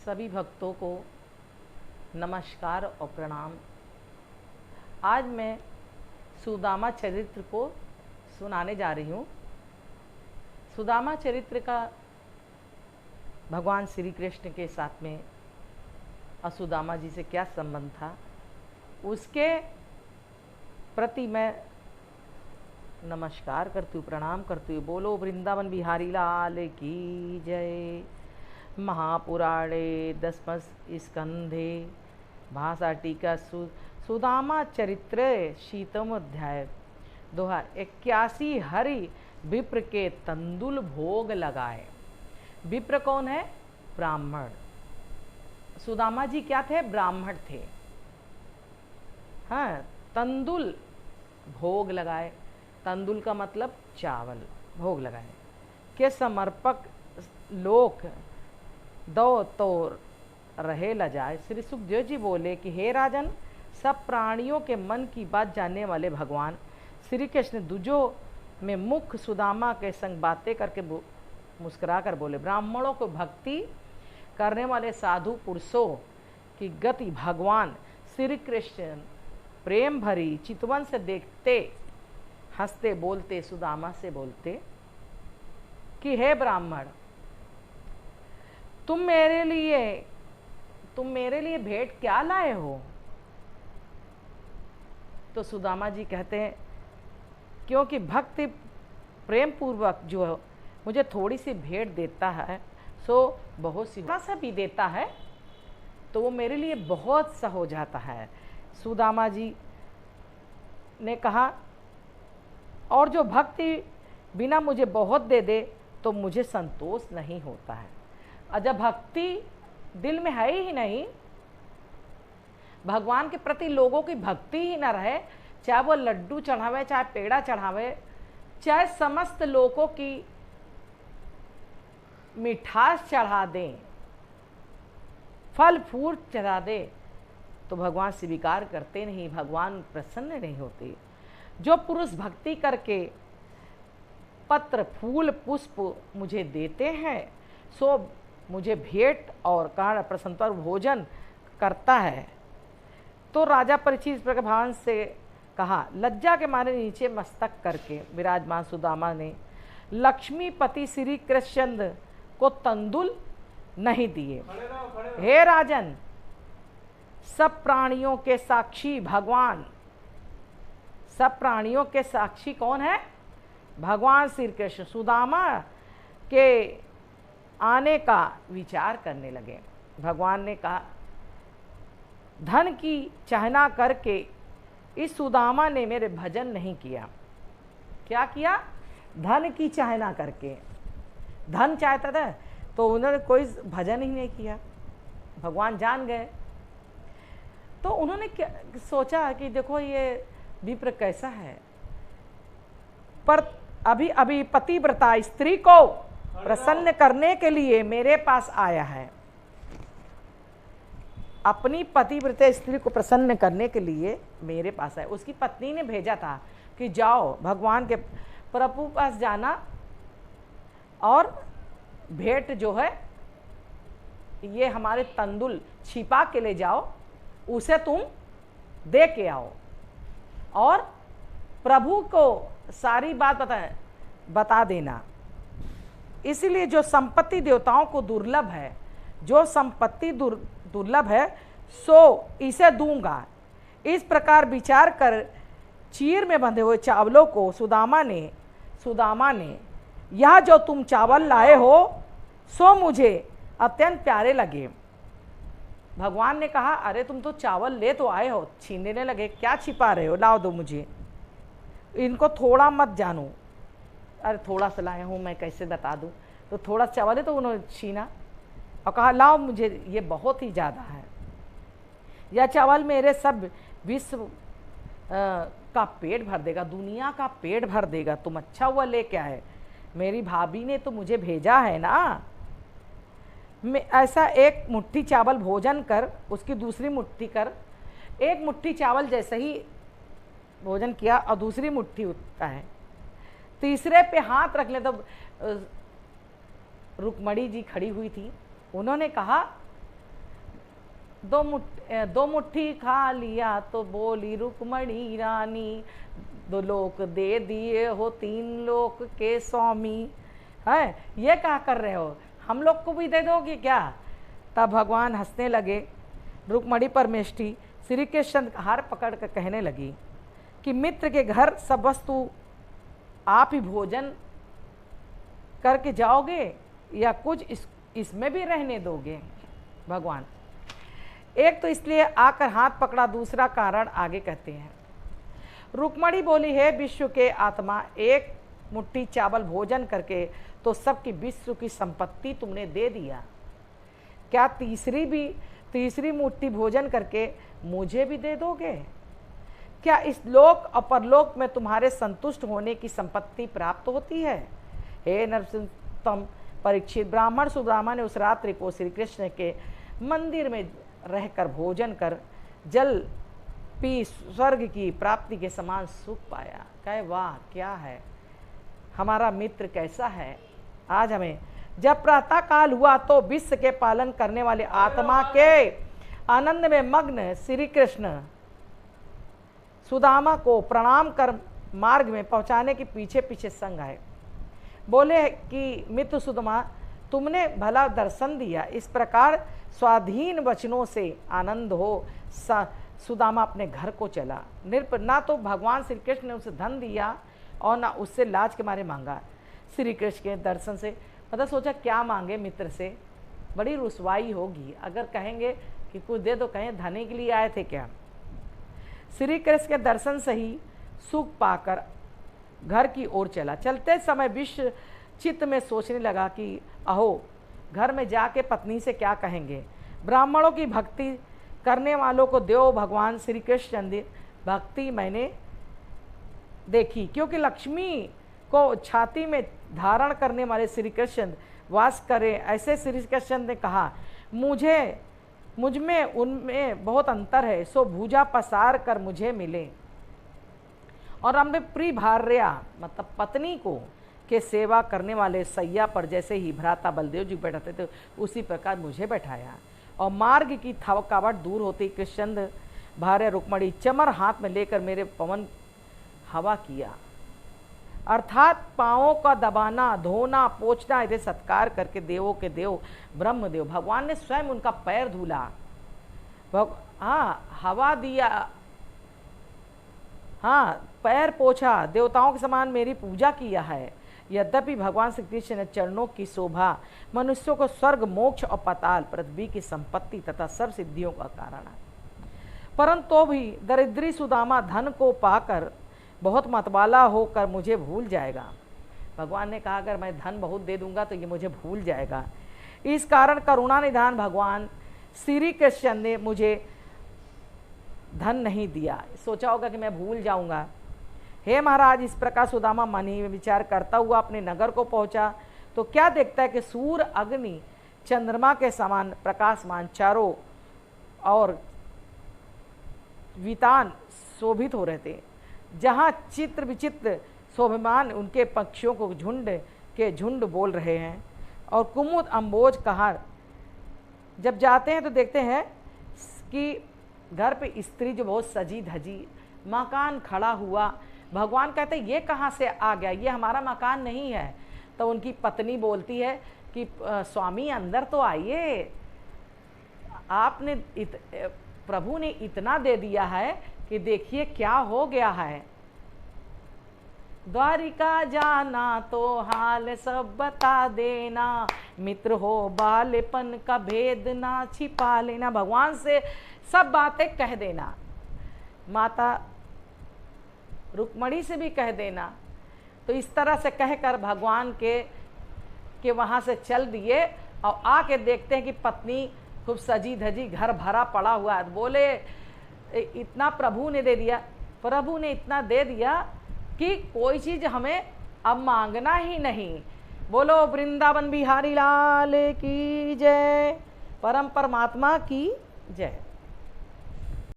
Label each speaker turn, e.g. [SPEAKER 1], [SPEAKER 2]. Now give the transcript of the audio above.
[SPEAKER 1] सभी भक्तों को नमस्कार और प्रणाम। आज मैं सुदामा चरित्र को सुनाने जा रही हूँ। सुदामा चरित्र का भगवान श्री कृष्ण के साथ में असुदामा जी से क्या संबंध था, उसके प्रति मैं नमस्कार करती हूँ, प्रणाम करती हूँ। बोलो वृंदावन बिहारी लाल की जय। महापुराणे दशम स्कंधे भाषा टीका सुदामा चरित्र शीतम अध्याय दोहा 81। हरि विप्र के तंदुल भोग लगाए। विप्र कौन है? ब्राह्मण। सुदामा जी क्या थे? ब्राह्मण थे। हाँ, तंदुल भोग लगाए। तंदुल का मतलब चावल। भोग लगाए के समर्पक लोक दो तो रहे ल जाए। श्री सुखदेव जी बोले कि हे राजन, सब प्राणियों के मन की बात जानने वाले भगवान श्री कृष्ण दुजो में मुख सुदामा के संग बातें करके मुस्कुरा कर बोले, ब्राह्मणों को भक्ति करने वाले साधु पुरुषों की गति भगवान श्री कृष्ण प्रेम भरी चितवन से देखते, हंसते बोलते सुदामा से बोलते कि हे ब्राह्मण, तुम मेरे लिए भेंट क्या लाए हो? तो सुदामा जी कहते हैं, क्योंकि भक्ति प्रेम पूर्वक जो मुझे थोड़ी सी भेंट देता है, सो बहुत सी सा भी देता है तो वो मेरे लिए बहुत सा हो जाता है। सुदामा जी ने कहा, और जो भक्ति बिना मुझे बहुत दे दे तो मुझे संतोष नहीं होता है। और जब भक्ति दिल में है ही नहीं, भगवान के प्रति लोगों की भक्ति ही ना रहे, चाहे वो लड्डू चढ़ावे, चाहे पेड़ा चढ़ावे, चाहे समस्त लोगों की मिठास चढ़ा दें, फल फूल चढ़ा दे, तो भगवान स्वीकार करते नहीं, भगवान प्रसन्न नहीं होते। जो पुरुष भक्ति करके पत्र फूल पुष्प मुझे देते हैं, सो मुझे भेंट और कारण प्रसन्नता भोजन करता है। तो राजा परीक्षित इस प्रकार भगवान से कहा। लज्जा के मारे नीचे मस्तक करके विराजमान सुदामा ने लक्ष्मीपति श्री कृष्ण को तंदुल नहीं दिए। हे राजन, सब प्राणियों के साक्षी भगवान, सब प्राणियों के साक्षी कौन है? भगवान श्री कृष्ण। सुदामा के आने का विचार करने लगे। भगवान ने कहा, धन की चाहना करके इस सुदामा ने मेरे भजन नहीं किया। क्या किया? धन की चाहना करके, धन चाहता था तो उन्होंने कोई भजन ही नहीं किया। भगवान जान गए। तो उन्होंने क्या सोचा कि देखो ये विप्र कैसा है, पर अभी पतिव्रता स्त्री को प्रसन्न करने के लिए मेरे पास आया है। अपनी पतिव्रता स्त्री को प्रसन्न करने के लिए मेरे पास आया। उसकी पत्नी ने भेजा था कि जाओ भगवान के प्रभु पास जाना और भेंट जो है ये हमारे तंदुल छिपा के ले जाओ, उसे तुम दे के आओ और प्रभु को सारी बात बता देना। इसलिए जो संपत्ति देवताओं को दुर्लभ है, जो संपत्ति दुर्लभ है, सो इसे दूंगा। इस प्रकार विचार कर चीर में बंधे हुए चावलों को सुदामा ने यह जो तुम चावल लाए हो सो मुझे अत्यंत प्यारे लगे। भगवान ने कहा, अरे तुम तो चावल ले तो आए हो, छीनने लगे, क्या छिपा रहे हो? लाओ दो मुझे, इनको थोड़ा मत जानो। अरे थोड़ा सा लाए हूँ, मैं कैसे बता दूँ? तो थोड़ा चावल है तो उन्होंने छीना और कहा, लाओ मुझे, ये बहुत ही ज़्यादा है। यह चावल मेरे सब विश्व का पेट भर देगा, दुनिया का पेट भर देगा। तुम अच्छा हुआ लेके आए, मेरी भाभी ने तो मुझे भेजा है ना। मैं ऐसा एक मुट्ठी चावल भोजन कर, उसकी दूसरी मुट्ठी कर। एक मुट्ठी चावल जैसे ही भोजन किया और दूसरी मुट्ठी उठता है, तीसरे पे हाथ रख ले। तो रुक्मणी जी खड़ी हुई थी, उन्होंने कहा दो मुट्ठी खा लिया तो बोली रुक्मणी रानी, 2 लोक दे दिए हो 3 लोक के स्वामी। है ये क्या कर रहे हो, हम लोग को भी दे दोगे क्या? तब भगवान हंसने लगे। रुक्मणी परमेष्ठी श्री कृष्ण का हार पकड़ कर कहने लगी कि मित्र के घर सब वस्तु आप ही भोजन करके जाओगे या कुछ इसमें भी रहने दोगे? भगवान एक तो इसलिए आकर हाथ पकड़ा, दूसरा कारण आगे कहते हैं। रुक्मणी बोली, है विश्व के आत्मा, 1 मुट्ठी चावल भोजन करके तो सबकी विश्व की संपत्ति तुमने दे दिया, क्या तीसरी मुट्ठी भोजन करके मुझे भी दे दोगे? क्या इस लोक और परलोक में तुम्हारे संतुष्ट होने की संपत्ति प्राप्त होती है? हे नरसिंहतम परीक्षित, ब्राह्मण सुब्राह्मण ने उस रात्रि को श्री कृष्ण के मंदिर में रहकर भोजन कर जल पी स्वर्ग की प्राप्ति के समान सुख पाया। कहे वाह क्या है, हमारा मित्र कैसा है। आज हमें जब प्रातः काल हुआ तो विश्व के पालन करने वाले आत्मा के आनंद में मग्न श्री कृष्ण सुदामा को प्रणाम कर मार्ग में पहुंचाने के पीछे पीछे संग आए। बोले कि मित्र सुदामा, तुमने भला दर्शन दिया, इस प्रकार स्वाधीन वचनों से आनंद हो। सुदामा अपने घर को चला। ना तो भगवान श्री कृष्ण ने उसे धन दिया और ना उससे लाज के मारे मांगा। श्री कृष्ण के दर्शन से मतलब सोचा क्या मांगे मित्र से, बड़ी रुसवाई होगी अगर कहेंगे कि कुछ दे दो, कहें धने के लिए आए थे क्या। श्री कृष्ण के दर्शन से ही सुख पाकर घर की ओर चला। चलते समय विश्व चित्त में सोचने लगा कि अहो, घर में जाके पत्नी से क्या कहेंगे। ब्राह्मणों की भक्ति करने वालों को देव भगवान श्री कृष्ण भक्ति मैंने देखी, क्योंकि लक्ष्मी को छाती में धारण करने वाले श्री कृष्ण वास करे, ऐसे श्री कृष्ण ने कहा, मुझ में उनमें बहुत अंतर है, सो भुजा पसार कर मुझे मिले। और हमने प्रिय भार्या मतलब पत्नी को के सेवा करने वाले सैया पर जैसे ही भ्राता बलदेव जी बैठाते थे उसी प्रकार मुझे बैठाया। और मार्ग की थकावट दूर होती कृष्ण भार्या रुक्मणी चमर हाथ में लेकर मेरे पवन हवा किया, अर्थात पाँवों का दबाना, धोना, पोंछना, इधर सत्कार करके देवों के देव ब्रह्मदेव भगवान ने स्वयं उनका पैर धुला। हवा दिया, पैर पोछा, देवताओं के समान मेरी पूजा किया है। यद्यपि भगवान श्री कृष्ण ने चरणों की शोभा मनुष्यों को स्वर्ग, मोक्ष और पाताल पृथ्वी की संपत्ति तथा सर्व सिद्धियों का कारण है, परंतु भी दरिद्री सुदामा धन को पाकर बहुत मतवाला होकर मुझे भूल जाएगा। भगवान ने कहा अगर मैं धन बहुत दे दूंगा तो ये मुझे भूल जाएगा। इस कारण करुणा निधान भगवान श्री कृष्ण ने मुझे धन नहीं दिया। सोचा होगा कि मैं भूल जाऊंगा। हे महाराज, इस प्रकार सुदामा मन ही में विचार करता हुआ अपने नगर को पहुंचा तो क्या देखता है कि सूर्य, अग्नि, चंद्रमा के समान प्रकाशमान चारों और वितान शोभित हो रहे थे। जहाँ चित्र विचित्र शोभमान उनके पक्षियों को झुंड के झुंड बोल रहे हैं। और कुमुद अम्बोज कहार जब जाते हैं तो देखते हैं कि घर पे स्त्री जो बहुत सजी धजी, मकान खड़ा हुआ। भगवान कहते हैं ये कहाँ से आ गया, ये हमारा मकान नहीं है। तो उनकी पत्नी बोलती है कि स्वामी अंदर तो आइए, आपने प्रभु ने इतना दे दिया है कि देखिए क्या हो गया है। द्वारिका जाना तो हाल सब बता देना, मित्र हो बालेपन का भेद ना छिपा लेना। भगवान से सब बातें कह देना, माता रुक्मणी से भी कह देना। तो इस तरह से कहकर भगवान के वहाँ से चल दिए और आके देखते हैं कि पत्नी खूब सजी धजी, घर भरा पड़ा हुआ है। बोले इतना प्रभु ने दे दिया, प्रभु ने इतना दे दिया कि कोई चीज़ हमें अब मांगना ही नहीं। बोलो वृंदावन बिहारी लाल की जय, परम परमात्मा की जय।